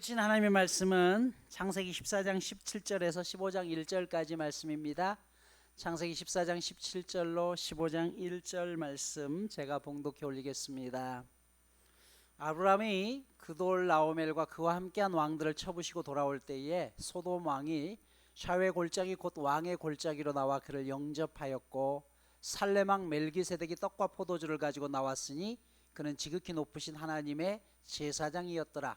주신 하나님의 말씀은 창세기 14장 17절에서 15장 1절까지 말씀입니다. 창세기 14장 17절로 15장 1절 말씀 제가 봉독해 올리겠습니다. 아브라함이 그돌라오멜과 그와 함께한 왕들을 쳐부시고 돌아올 때에 소돔 왕이 샤웨 골짜기 곧 왕의 골짜기로 나와 그를 영접하였고, 살레망 멜기세덱이 떡과 포도주를 가지고 나왔으니 그는 지극히 높으신 하나님의 제사장이었더라.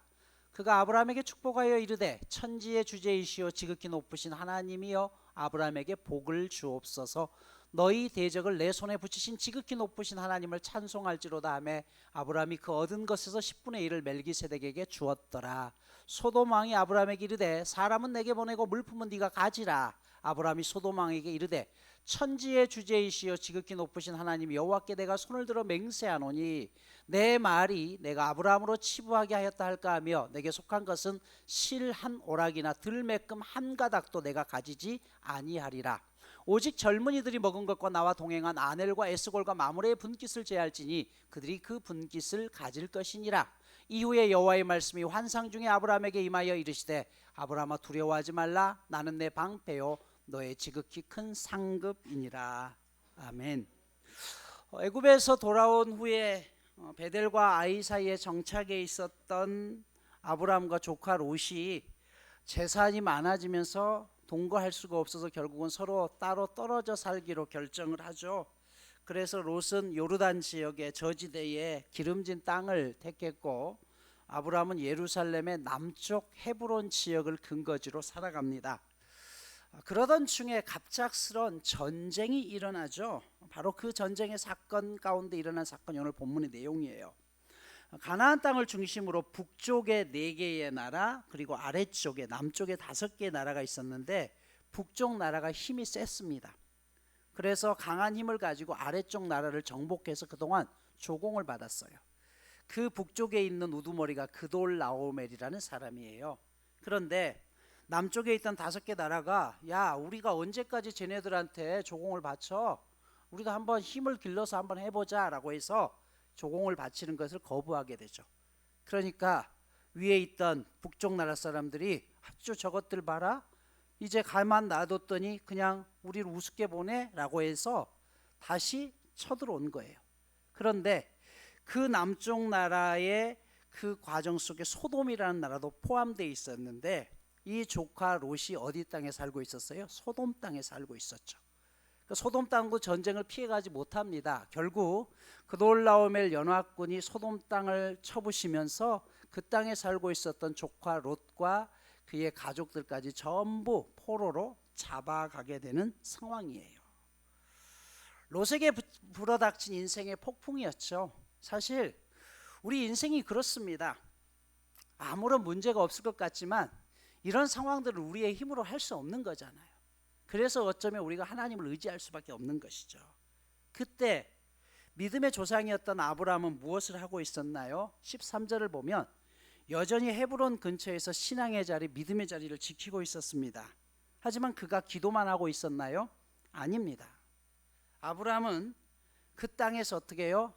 그가 아브라함에게 축복하여 이르되, 천지의 주제이시오 지극히 높으신 하나님이여 아브라함에게 복을 주옵소서. 너희 대적을 내 손에 붙이신 지극히 높으신 하나님을 찬송할지로다 하매, 아브라함이 그 얻은 것에서 10분의 1을 멜기세덱에게 주었더라. 소돔 왕이 아브라함에게 이르되, 사람은 내게 보내고 물품은 네가 가지라. 아브라함이 소돔 왕에게 이르되, 천지의 주제이시여 지극히 높으신 하나님 여호와께 내가 손을 들어 맹세하노니 내 말이 내가 아브라함으로 치부하게 하였다 할까 하며, 내게 속한 것은 실 한 오락이나 들매금 한 가닥도 내가 가지지 아니하리라. 오직 젊은이들이 먹은 것과 나와 동행한 아넬과 에스골과 마므레의 분깃을 제할지니 그들이 그 분깃을 가질 것이니라. 이후에 여호와의 말씀이 환상 중에 아브라함에게 임하여 이르시되, 아브라함아 두려워하지 말라. 나는 내 방패요 너의 지극히 큰 상급이니라. 아멘. 애굽에서 돌아온 후에 베델과 아이 사이에 정착해 있었던 아브라함과 조카 롯이 재산이 많아지면서 동거할 수가 없어서 결국은 서로 따로 떨어져 살기로 결정을 하죠. 그래서 롯은 요르단 지역의 저지대에 기름진 땅을 택했고, 아브라함은 예루살렘의 남쪽 헤브론 지역을 근거지로 살아갑니다. 그러던 중에 갑작스런 전쟁이 일어나죠. 바로 그 전쟁의 사건 가운데 일어난 사건이 오늘 본문의 내용이에요. 가나안 땅을 중심으로 북쪽에 4개의 나라, 그리고 아래쪽에 남쪽에 5개의 나라가 있었는데, 북쪽 나라가 힘이 셌습니다. 그래서 강한 힘을 가지고 아래쪽 나라를 정복해서 그동안 조공을 받았어요. 그 북쪽에 있는 우두머리가 그돌라오멜이라는 사람이에요. 그런데 남쪽에 있던 5개 나라가, 야, 우리가 언제까지 쟤네들한테 조공을 바쳐? 우리가 한번 힘을 길러서 한번 해보자 라고 해서 조공을 바치는 것을 거부하게 되죠. 그러니까 위에 있던 북쪽 나라 사람들이, 아주 저것들 봐라, 이제 가만 놔뒀더니 그냥 우리를 우습게 보내 라고 해서 다시 쳐들어온 거예요. 그런데 그 남쪽 나라의 그 과정 속에 소돔이라는 나라도 포함되어 있었는데, 이 조카 롯이 어디 땅에 살고 있었어요? 소돔 땅에 살고 있었죠. 소돔 땅도 전쟁을 피해가지 못합니다. 결국 그돌라오멜 연합군이 소돔 땅을 쳐부시면서 그 땅에 살고 있었던 조카 롯과 그의 가족들까지 전부 포로로 잡아가게 되는 상황이에요. 롯에게 불어닥친 인생의 폭풍이었죠. 사실 우리 인생이 그렇습니다. 아무런 문제가 없을 것 같지만 이런 상황들을 우리의 힘으로 할 수 없는 거잖아요. 그래서 어쩌면 우리가 하나님을 의지할 수밖에 없는 것이죠. 그때 믿음의 조상이었던 아브라함은 무엇을 하고 있었나요? 13절을 보면 여전히 헤브론 근처에서 신앙의 자리, 믿음의 자리를 지키고 있었습니다. 하지만 그가 기도만 하고 있었나요? 아닙니다. 아브라함은 그 땅에서 어떻게 해요?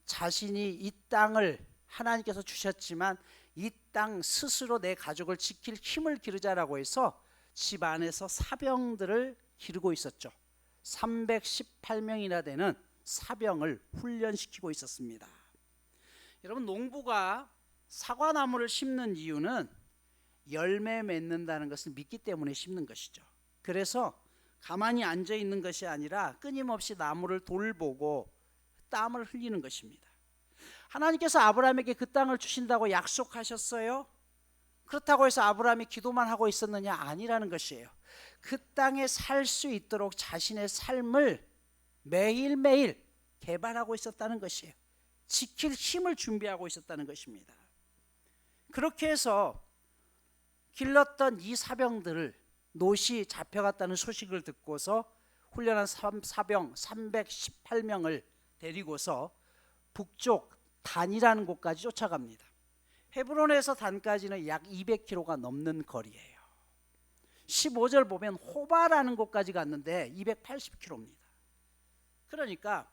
자신이 이 땅을 하나님께서 주셨지만 이 땅 스스로 내 가족을 지킬 힘을 기르자라고 해서 집 안에서 사병들을 기르고 있었죠. 318명이나 되는 사병을 훈련시키고 있었습니다. 여러분, 농부가 사과나무를 심는 이유는 열매 맺는다는 것을 믿기 때문에 심는 것이죠. 그래서 가만히 앉아 있는 것이 아니라 끊임없이 나무를 돌보고 땀을 흘리는 것입니다. 하나님께서 아브라함에게 그 땅을 주신다고 약속하셨어요. 그렇다고 해서 아브라함이 기도만 하고 있었느냐? 아니라는 것이에요. 그 땅에 살 수 있도록 자신의 삶을 매일매일 개발하고 있었다는 것이에요. 지킬 힘을 준비하고 있었다는 것입니다. 그렇게 해서 길렀던 이 사병들을, 롯이 잡혀갔다는 소식을 듣고서 훈련한 사병 318명을 데리고서 북쪽 단이라는 곳까지 쫓아갑니다. 헤브론에서 단까지는 약 200km가 넘는 거리예요. 15절 보면 호바라는 곳까지 갔는데 280km입니다. 그러니까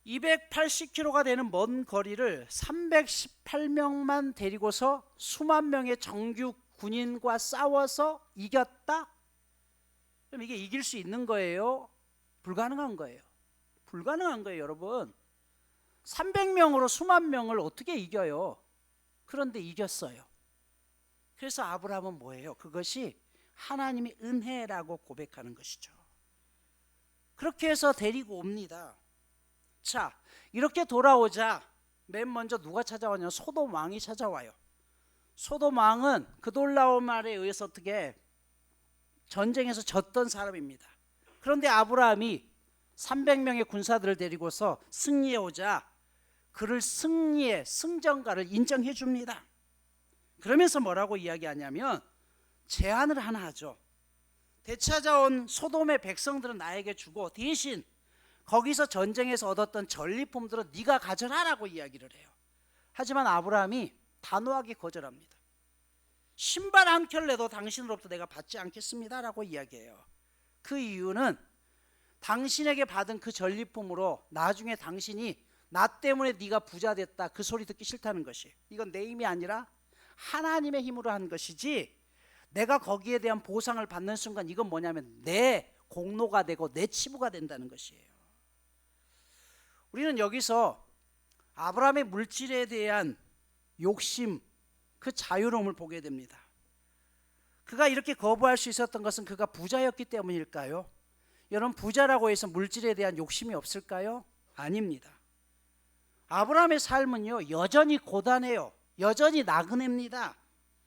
280km가 되는 먼 거리를 318명만 데리고서 수만 명의 정규 군인과 싸워서 이겼다? 그럼 이게 이길 수 있는 거예요? 불가능한 거예요. 불가능한 거예요, 여러분. 300명으로 수만 명을 어떻게 이겨요? 그런데 이겼어요. 그래서 아브라함은 뭐예요? 그것이 하나님의 은혜라고 고백하는 것이죠. 그렇게 해서 데리고 옵니다. 자, 이렇게 돌아오자 맨 먼저 누가 찾아오냐? 소돔 왕이 찾아와요. 소돔 왕은 그돌라오말에 의해서 어떻게 전쟁에서 졌던 사람입니다. 그런데 아브라함이 300명의 군사들을 데리고서 승리해 오자 그를 승리의 승전가를 인정해 줍니다. 그러면서 뭐라고 이야기하냐면 제안을 하나 하죠. 되찾아온 소돔의 백성들은 나에게 주고 대신 거기서 전쟁에서 얻었던 전리품들은 네가 가져라라고 이야기를 해요. 하지만 아브라함이 단호하게 거절합니다. 신발 한 켤레도 당신으로부터 내가 받지 않겠습니다라고 이야기해요. 그 이유는 당신에게 받은 그 전리품으로 나중에 당신이 나 때문에 네가 부자 됐다 그 소리 듣기 싫다는 것이, 이건 내 힘이 아니라 하나님의 힘으로 한 것이지 내가 거기에 대한 보상을 받는 순간 이건 뭐냐면 내 공로가 되고 내 치부가 된다는 것이에요. 우리는 여기서 아브라함의 물질에 대한 욕심, 그 자유로움을 보게 됩니다. 그가 이렇게 거부할 수 있었던 것은 그가 부자였기 때문일까요? 여러분, 부자라고 해서 물질에 대한 욕심이 없을까요? 아닙니다. 아브라함의 삶은요 여전히 고단해요. 여전히 나그네입니다.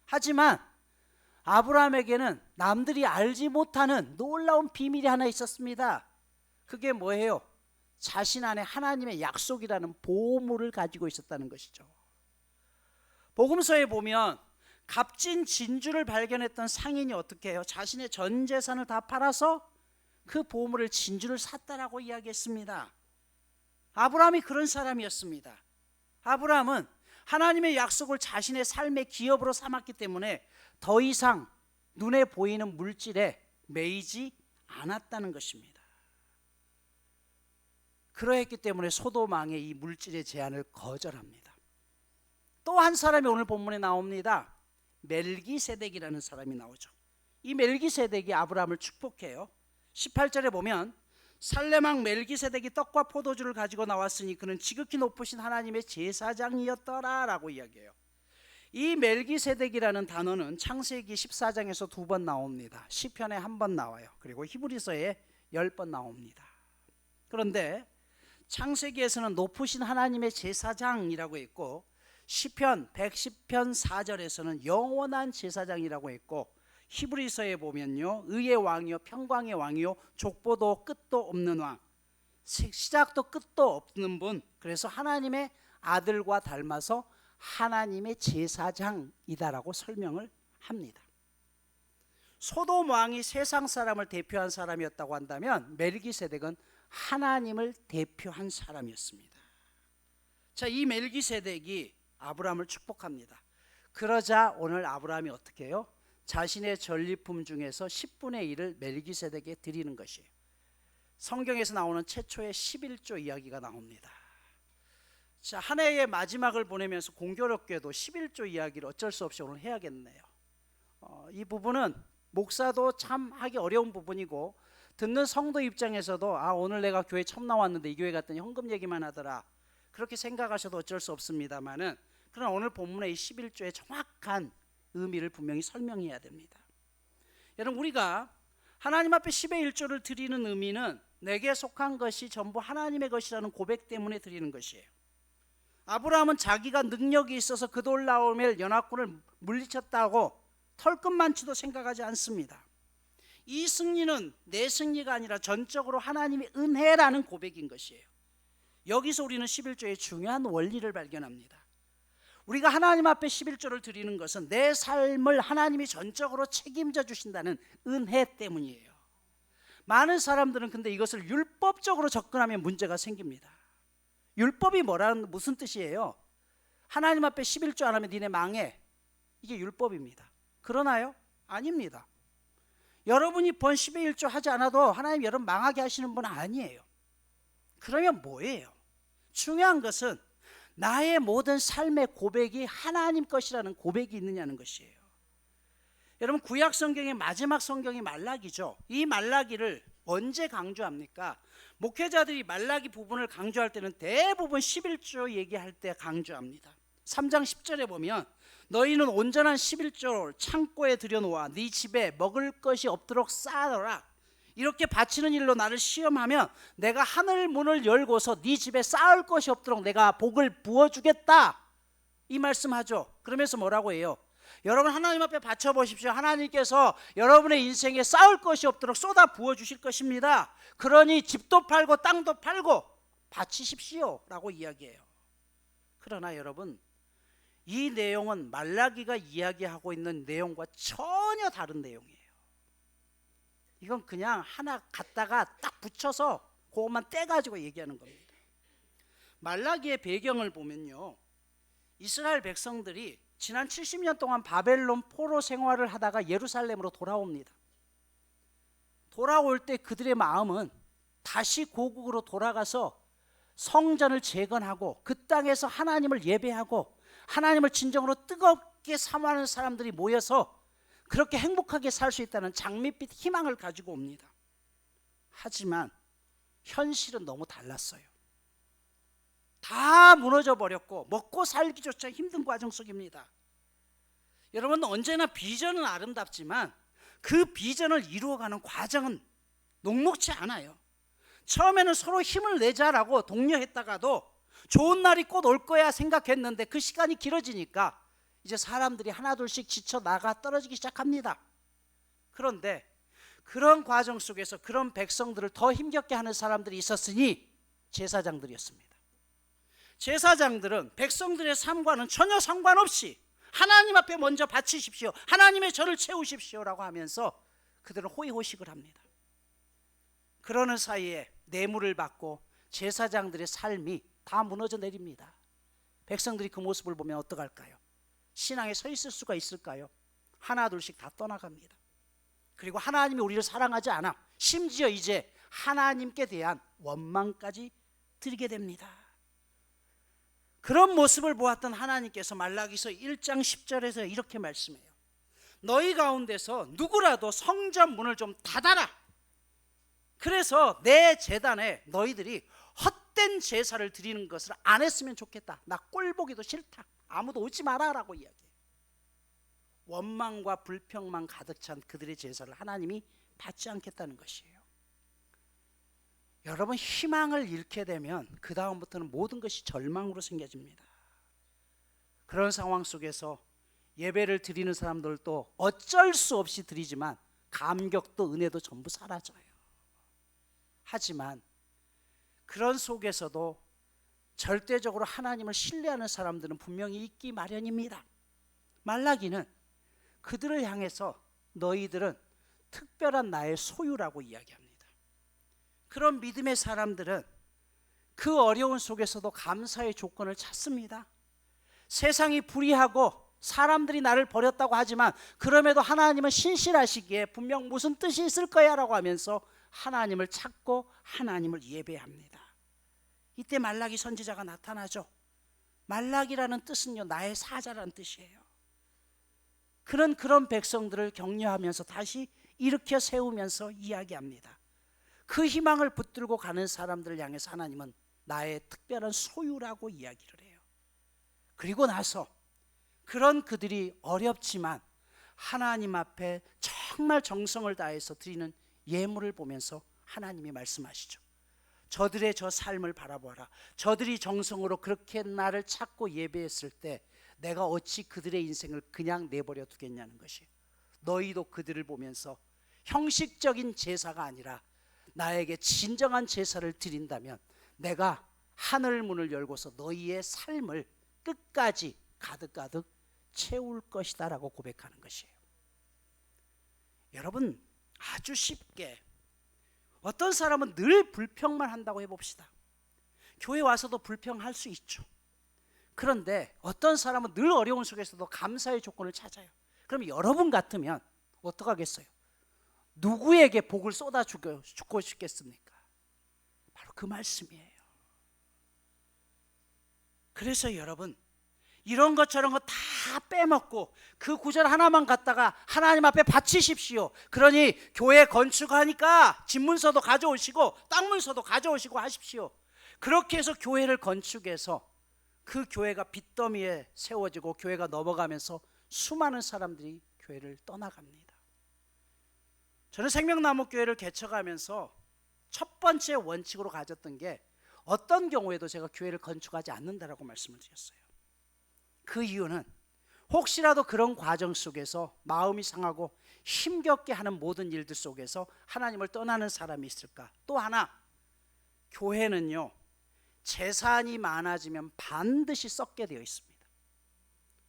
하지만 아브라함에게는 남들이 알지 못하는 놀라운 비밀이 하나 있었습니다. 그게 뭐예요? 자신 안에 하나님의 약속이라는 보물을 가지고 있었다는 것이죠. 복음서에 보면 값진 진주를 발견했던 상인이 어떻게 해요? 자신의 전 재산을 다 팔아서 그 보물을, 진주를 샀다라고 이야기했습니다. 아브라함이 그런 사람이었습니다. 아브라함은 하나님의 약속을 자신의 삶의 기업으로 삼았기 때문에 더 이상 눈에 보이는 물질에 매이지 않았다는 것입니다. 그러했기 때문에 소돔 왕의 이 물질의 제안을 거절합니다. 또 한 사람이 오늘 본문에 나옵니다. 멜기세덱이라는 사람이 나오죠. 이 멜기세덱이 아브라함을 축복해요. 18절에 보면 살레망 멜기세덱이 떡과 포도주를 가지고 나왔으니 그는 지극히 높으신 하나님의 제사장이었더라 라고 이야기해요. 이 멜기세덱이라는 단어는 창세기 14장에서 2번 나옵니다. 시편에 1번 나와요. 그리고 히브리서에 10번 나옵니다. 그런데 창세기에서는 높으신 하나님의 제사장이라고 했고 시편 110편 4절에서는 영원한 제사장이라고 했고 히브리서에 보면요 의의 왕이요 평강의 왕이요 족보도 끝도 없는 왕, 시작도 끝도 없는 분, 그래서 하나님의 아들과 닮아서 하나님의 제사장이다라고 설명을 합니다. 소돔 왕이 세상 사람을 대표한 사람이었다고 한다면 멜기세덱은 하나님을 대표한 사람이었습니다. 자, 이 멜기세덱이 아브라함을 축복합니다. 그러자 오늘 아브라함이 어떻게 해요? 자신의 전리품 중에서 10분의 1을 멜기세덱에게 드리는 것이에요. 성경에서 나오는 최초의 11조 이야기가 나옵니다. 자, 한 해의 마지막을 보내면서 공교롭게도 11조 이야기를 어쩔 수 없이 오늘 해야겠네요. 이 부분은 목사도 참 하기 어려운 부분이고 듣는 성도 입장에서도 오늘 내가 교회 처음 나왔는데 이 교회 갔더니 헌금 얘기만 하더라 그렇게 생각하셔도 어쩔 수 없습니다만은, 그러나 오늘 본문의 이 11조의 정확한 의미를 분명히 설명해야 됩니다. 여러분, 우리가 하나님 앞에 10의 1조를 드리는 의미는 내게 속한 것이 전부 하나님의 것이라는 고백 때문에 드리는 것이에요. 아브라함은 자기가 능력이 있어서 그돌라오멜 연합군을 물리쳤다고 털끝만치도 생각하지 않습니다. 이 승리는 내 승리가 아니라 전적으로 하나님의 은혜라는 고백인 것이에요. 여기서 우리는 11조의 중요한 원리를 발견합니다. 우리가 하나님 앞에 11조를 드리는 것은 내 삶을 하나님이 전적으로 책임져 주신다는 은혜 때문이에요. 많은 사람들은 근데 이것을 율법적으로 접근하면 문제가 생깁니다. 율법이 무슨 뜻이에요? 하나님 앞에 11조 안 하면 니네 망해, 이게 율법입니다. 그러나요? 아닙니다. 여러분이 번 10의 1조 하지 않아도 하나님 여러분 망하게 하시는 분 아니에요. 그러면 뭐예요? 중요한 것은 나의 모든 삶의 고백이 하나님 것이라는 고백이 있느냐는 것이에요. 여러분, 구약 성경의 마지막 성경이 말라기죠. 이 말라기를 언제 강조합니까? 목회자들이 말라기 부분을 강조할 때는 대부분 11조 얘기할 때 강조합니다. 3장 10절에 보면 너희는 온전한 11조를 창고에 들여놓아 네 집에 먹을 것이 없도록 쌓아둬라. 이렇게 바치는 일로 나를 시험하면 내가 하늘 문을 열고서 네 집에 쌓을 것이 없도록 내가 복을 부어주겠다. 이 말씀하죠. 그러면서 뭐라고 해요? 여러분, 하나님 앞에 바쳐보십시오. 하나님께서 여러분의 인생에 쌓을 것이 없도록 쏟아 부어주실 것입니다. 그러니 집도 팔고 땅도 팔고 바치십시오 라고 이야기해요. 그러나 여러분, 이 내용은 말라기가 이야기하고 있는 내용과 전혀 다른 내용이에요. 이건 그냥 하나 갖다가 딱 붙여서 그것만 떼가지고 얘기하는 겁니다. 말라기의 배경을 보면요, 이스라엘 백성들이 지난 70년 동안 바벨론 포로 생활을 하다가 예루살렘으로 돌아옵니다. 돌아올 때 그들의 마음은 다시 고국으로 돌아가서 성전을 재건하고 그 땅에서 하나님을 예배하고 하나님을 진정으로 뜨겁게 사모하는 사람들이 모여서 그렇게 행복하게 살 수 있다는 장밋빛 희망을 가지고 옵니다. 하지만 현실은 너무 달랐어요. 다 무너져 버렸고 먹고 살기조차 힘든 과정 속입니다. 여러분, 언제나 비전은 아름답지만 그 비전을 이루어가는 과정은 녹록지 않아요. 처음에는 서로 힘을 내자라고 독려했다가도 좋은 날이 곧 올 거야 생각했는데 그 시간이 길어지니까 이제 사람들이 하나둘씩 지쳐 나가 떨어지기 시작합니다. 그런데 그런 과정 속에서 그런 백성들을 더 힘겹게 하는 사람들이 있었으니 제사장들이었습니다. 제사장들은 백성들의 삶과는 전혀 상관없이 하나님 앞에 먼저 바치십시오, 하나님의 저를 채우십시오 라고 하면서 그들은 호의호식을 합니다. 그러는 사이에 뇌물을 받고 제사장들의 삶이 다 무너져 내립니다. 백성들이 그 모습을 보면 어떡할까요? 신앙에 서 있을 수가 있을까요? 하나둘씩 다 떠나갑니다. 그리고 하나님이 우리를 사랑하지 않아 심지어 이제 하나님께 대한 원망까지 드리게 됩니다. 그런 모습을 보았던 하나님께서 말라기서 1장 10절에서 이렇게 말씀해요. 너희 가운데서 누구라도 성전 문을 좀 닫아라. 그래서 내 제단에 너희들이 헛된 제사를 드리는 것을 안 했으면 좋겠다. 나 꼴 보기도 싫다. 아무도 오지 마라 라고 이야기해요. 원망과 불평만 가득 찬 그들의 제사를 하나님이 받지 않겠다는 것이에요. 여러분, 희망을 잃게 되면 그 다음부터는 모든 것이 절망으로 생겨집니다. 그런 상황 속에서 예배를 드리는 사람들도 어쩔 수 없이 드리지만 감격도 은혜도 전부 사라져요. 하지만 그런 속에서도 절대적으로 하나님을 신뢰하는 사람들은 분명히 있기 마련입니다. 말라기는 그들을 향해서 너희들은 특별한 나의 소유라고 이야기합니다. 그런 믿음의 사람들은 그 어려운 속에서도 감사의 조건을 찾습니다. 세상이 불의하고 사람들이 나를 버렸다고 하지만 그럼에도 하나님은 신실하시기에 분명 무슨 뜻이 있을 거야 라고 하면서 하나님을 찾고 하나님을 예배합니다. 이때 말라기 선지자가 나타나죠. 말라기라는 뜻은요, 나의 사자라는 뜻이에요. 그런 백성들을 격려하면서 다시 일으켜 세우면서 이야기합니다. 그 희망을 붙들고 가는 사람들을 향해서 하나님은 나의 특별한 소유라고 이야기를 해요. 그리고 나서 그런 그들이 어렵지만 하나님 앞에 정말 정성을 다해서 드리는 예물을 보면서 하나님이 말씀하시죠. 저들의 저 삶을 바라보아라. 저들이 정성으로 그렇게 나를 찾고 예배했을 때 내가 어찌 그들의 인생을 그냥 내버려 두겠냐는 것이에요. 너희도 그들을 보면서 형식적인 제사가 아니라 나에게 진정한 제사를 드린다면 내가 하늘 문을 열고서 너희의 삶을 끝까지 가득가득 채울 것이다 라고 고백하는 것이에요. 여러분, 아주 쉽게 어떤 사람은 늘 불평만 한다고 해봅시다. 교회 와서도 불평할 수 있죠. 그런데 어떤 사람은 늘 어려운 속에서도 감사의 조건을 찾아요. 그럼 여러분 같으면 어떡하겠어요? 누구에게 복을 쏟아주고 싶겠습니까? 바로 그 말씀이에요. 그래서 여러분, 이런 것 저런 거 다 빼먹고 그 구절 하나만 갖다가 하나님 앞에 바치십시오. 그러니 교회 건축하니까 집문서도 가져오시고 땅문서도 가져오시고 하십시오. 그렇게 해서 교회를 건축해서 그 교회가 빚더미에 세워지고 교회가 넘어가면서 수많은 사람들이 교회를 떠나갑니다. 저는 생명나무 교회를 개척하면서 첫 번째 원칙으로 가졌던 게 어떤 경우에도 제가 교회를 건축하지 않는다라고 말씀을 드렸어요. 그 이유는 혹시라도 그런 과정 속에서 마음이 상하고 힘겹게 하는 모든 일들 속에서 하나님을 떠나는 사람이 있을까? 또 하나, 교회는요, 재산이 많아지면 반드시 썩게 되어 있습니다.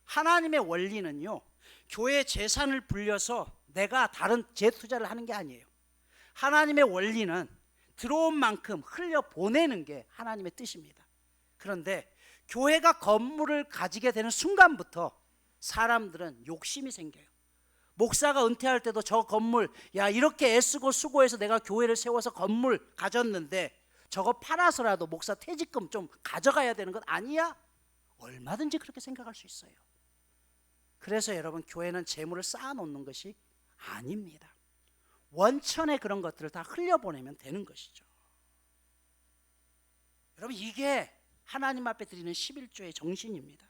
하나님의 원리는요, 교회 재산을 불려서 내가 다른 재투자를 하는 게 아니에요. 하나님의 원리는 들어온 만큼 흘려보내는 게 하나님의 뜻입니다. 그런데 교회가 건물을 가지게 되는 순간부터 사람들은 욕심이 생겨요. 목사가 은퇴할 때도 저 건물, 야, 이렇게 애쓰고 수고해서 내가 교회를 세워서 건물 가졌는데 저거 팔아서라도 목사 퇴직금 좀 가져가야 되는 것 아니야? 얼마든지 그렇게 생각할 수 있어요. 그래서 여러분, 교회는 재물을 쌓아놓는 것이 아닙니다. 원천의 그런 것들을 다 흘려보내면 되는 것이죠. 여러분, 이게 하나님 앞에 드리는 11조의 정신입니다.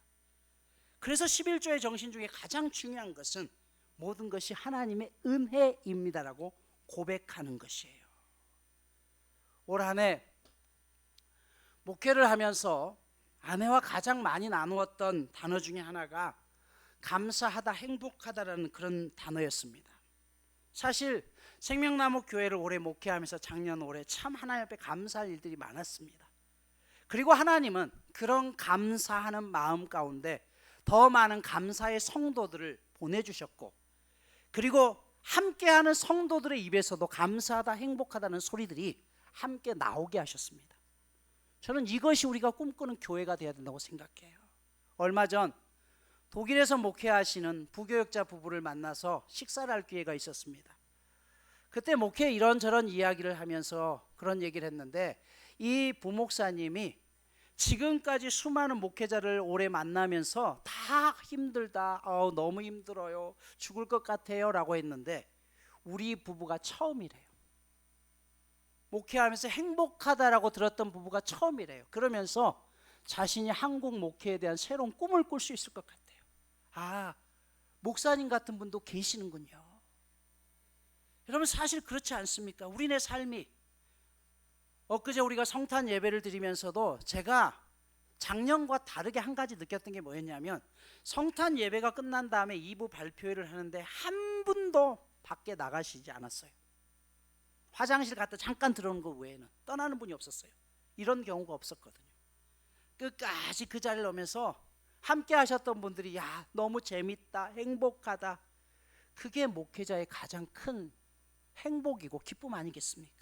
그래서 11조의 정신 중에 가장 중요한 것은 모든 것이 하나님의 은혜입니다라고 고백하는 것이에요. 올 한 해 목회를 하면서 아내와 가장 많이 나누었던 단어 중에 하나가 감사하다, 행복하다라는 그런 단어였습니다. 사실 생명나무 교회를 오래 목회하면서 작년 올해 참 하나님 앞에 감사할 일들이 많았습니다. 그리고 하나님은 그런 감사하는 마음 가운데 더 많은 감사의 성도들을 보내주셨고, 그리고 함께하는 성도들의 입에서도 감사하다, 행복하다는 소리들이 함께 나오게 하셨습니다. 저는 이것이 우리가 꿈꾸는 교회가 되어야 된다고 생각해요. 얼마 전 독일에서 목회하시는 부교역자 부부를 만나서 식사를 할 기회가 있었습니다. 그때 목회 이런저런 이야기를 하면서 그런 얘기를 했는데, 이 부목사님이 지금까지 수많은 목회자를 오래 만나면서 다 힘들다, 너무 힘들어요, 죽을 것 같아요 라고 했는데 우리 부부가 처음이래요. 목회하면서 행복하다라고 들었던 부부가 처음이래요. 그러면서 자신이 한국 목회에 대한 새로운 꿈을 꿀 수 있을 것 같아요. 아, 목사님 같은 분도 계시는군요. 여러분, 사실 그렇지 않습니까? 우리네 삶이, 엊그제 우리가 성탄 예배를 드리면서도 제가 작년과 다르게 한 가지 느꼈던 게 뭐였냐면, 성탄 예배가 끝난 다음에 2부 발표회를 하는데 한 분도 밖에 나가시지 않았어요. 화장실 갔다 잠깐 들어오는 것 외에는 떠나는 분이 없었어요. 이런 경우가 없었거든요. 끝까지 그 자리를 오면서 함께 하셨던 분들이 야, 너무 재밌다, 행복하다. 그게 목회자의 가장 큰 행복이고 기쁨 아니겠습니까?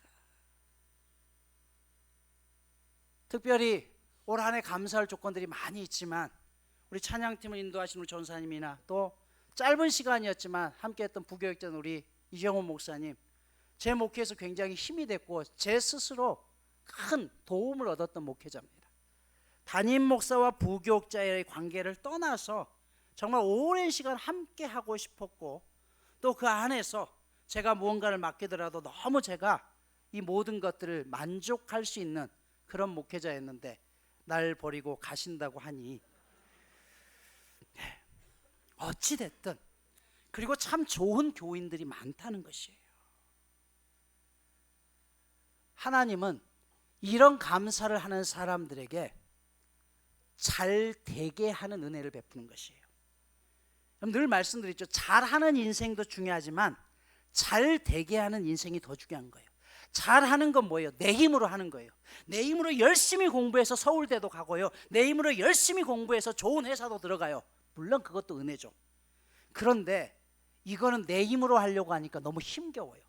특별히 올 한 해 감사할 조건들이 많이 있지만 우리 찬양팀을 인도하신 우리 전사님이나 또 짧은 시간이었지만 함께했던 부교역자는 우리 이정호 목사님, 제 목회에서 굉장히 힘이 됐고 제 스스로 큰 도움을 얻었던 목회자입니다. 담임 목사와 부교역자의 관계를 떠나서 정말 오랜 시간 함께 하고 싶었고, 또 그 안에서 제가 무언가를 맡기더라도 너무 제가 이 모든 것들을 만족할 수 있는 그런 목회자였는데 날 버리고 가신다고 하니 어찌됐든, 그리고 참 좋은 교인들이 많다는 것이에요. 하나님은 이런 감사를 하는 사람들에게 잘 되게 하는 은혜를 베푸는 것이에요. 늘 말씀드렸죠. 잘하는 인생도 중요하지만 잘 되게 하는 인생이 더 중요한 거예요. 잘하는 건 뭐예요? 내 힘으로 하는 거예요. 내 힘으로 열심히 공부해서 서울대도 가고요, 내 힘으로 열심히 공부해서 좋은 회사도 들어가요. 물론 그것도 은혜죠. 그런데 이거는 내 힘으로 하려고 하니까 너무 힘겨워요.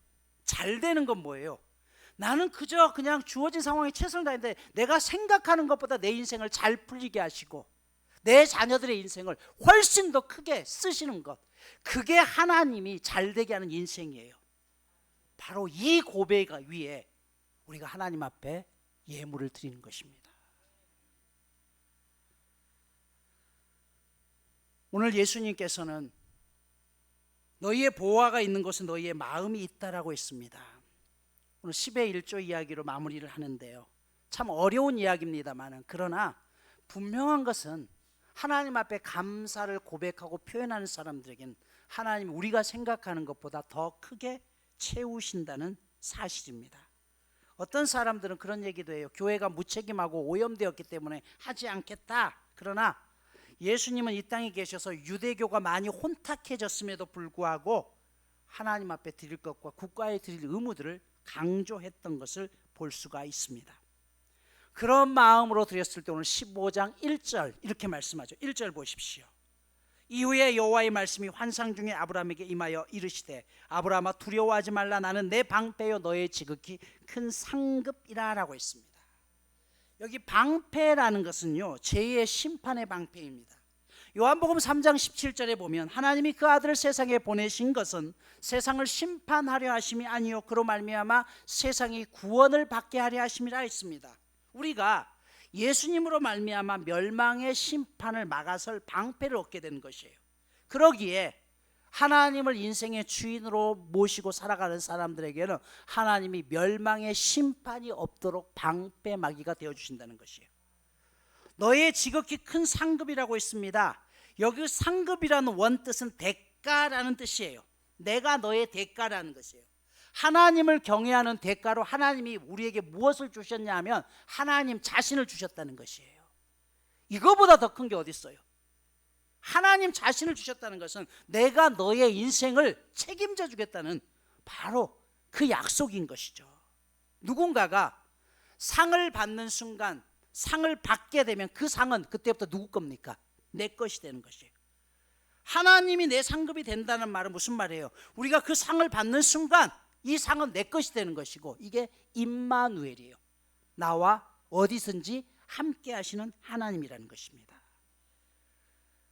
잘 되는 건 뭐예요? 나는 그저 그냥 주어진 상황에 최선을 다했는데 내가 생각하는 것보다 내 인생을 잘 풀리게 하시고 내 자녀들의 인생을 훨씬 더 크게 쓰시는 것, 그게 하나님이 잘되게 하는 인생이에요. 바로 이 고백 위에 우리가 하나님 앞에 예물을 드리는 것입니다. 오늘 예수님께서는 너희의 보화가 있는 곳에 너희의 마음이 있다라고 했습니다. 오늘 10의 1조 이야기로 마무리를 하는데요. 참 어려운 이야기입니다만, 그러나 분명한 것은 하나님 앞에 감사를 고백하고 표현하는 사람들에겐 하나님 우리가 생각하는 것보다 더 크게 채우신다는 사실입니다. 어떤 사람들은 그런 얘기도 해요. 교회가 무책임하고 오염되었기 때문에 하지 않겠다. 그러나 예수님은 이 땅에 계셔서 유대교가 많이 혼탁해졌음에도 불구하고 하나님 앞에 드릴 것과 국가에 드릴 의무들을 강조했던 것을 볼 수가 있습니다. 그런 마음으로 드렸을 때 오늘 15장 1절 이렇게 말씀하죠. 1절 보십시오. 이후에 여호와의 말씀이 환상 중에 아브라함에게 임하여 이르시되 아브라함아 두려워하지 말라. 나는 내 방패요 너의 지극히 큰 상급이라 라고 했습니다. 여기 방패라는 것은요, 제2의 심판의 방패입니다. 요한복음 3장 17절에 보면 하나님이 그 아들을 세상에 보내신 것은 세상을 심판하려 하심이 아니요 그로 말미암아 세상이 구원을 받게 하려 하심이라 했습니다. 우리가 예수님으로 말미암아 멸망의 심판을 막아설 방패를 얻게 되는 것이에요. 그러기에 하나님을 인생의 주인으로 모시고 살아가는 사람들에게는 하나님이 멸망의 심판이 없도록 방패 막이가 되어주신다는 것이에요. 너의 지극히 큰 상급이라고 했습니다. 여기 상급이라는 원뜻은 대가라는 뜻이에요. 내가 너의 대가라는 것이에요. 하나님을 경외하는 대가로 하나님이 우리에게 무엇을 주셨냐 하면 하나님 자신을 주셨다는 것이에요. 이거보다 더 큰 게 어디 있어요? 하나님 자신을 주셨다는 것은 내가 너의 인생을 책임져 주겠다는 바로 그 약속인 것이죠. 누군가가 상을 받는 순간, 상을 받게 되면 그 상은 그때부터 누구 겁니까? 내 것이 되는 것이에요. 하나님이 내 상급이 된다는 말은 무슨 말이에요? 우리가 그 상을 받는 순간 이 상은 내 것이 되는 것이고, 이게 임마누엘이에요. 나와 어디든지 함께 하시는 하나님이라는 것입니다.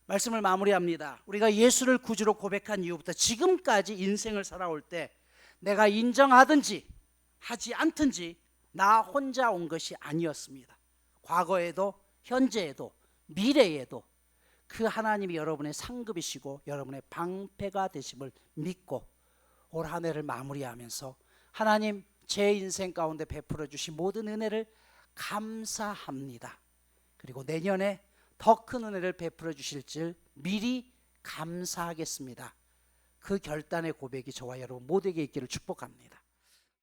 말씀을 마무리합니다. 우리가 예수를 구주로 고백한 이후부터 지금까지 인생을 살아올 때 내가 인정하든지 하지 않든지 나 혼자 온 것이 아니었습니다. 과거에도 현재에도 미래에도 그 하나님이 여러분의 상급이시고 여러분의 방패가 되심을 믿고 올 한 해를 마무리하면서 하나님 제 인생 가운데 베풀어 주신 모든 은혜를 감사합니다. 그리고 내년에 더 큰 은혜를 베풀어 주실 줄 미리 감사하겠습니다. 그 결단의 고백이 저와 여러분 모두에게 있기를 축복합니다.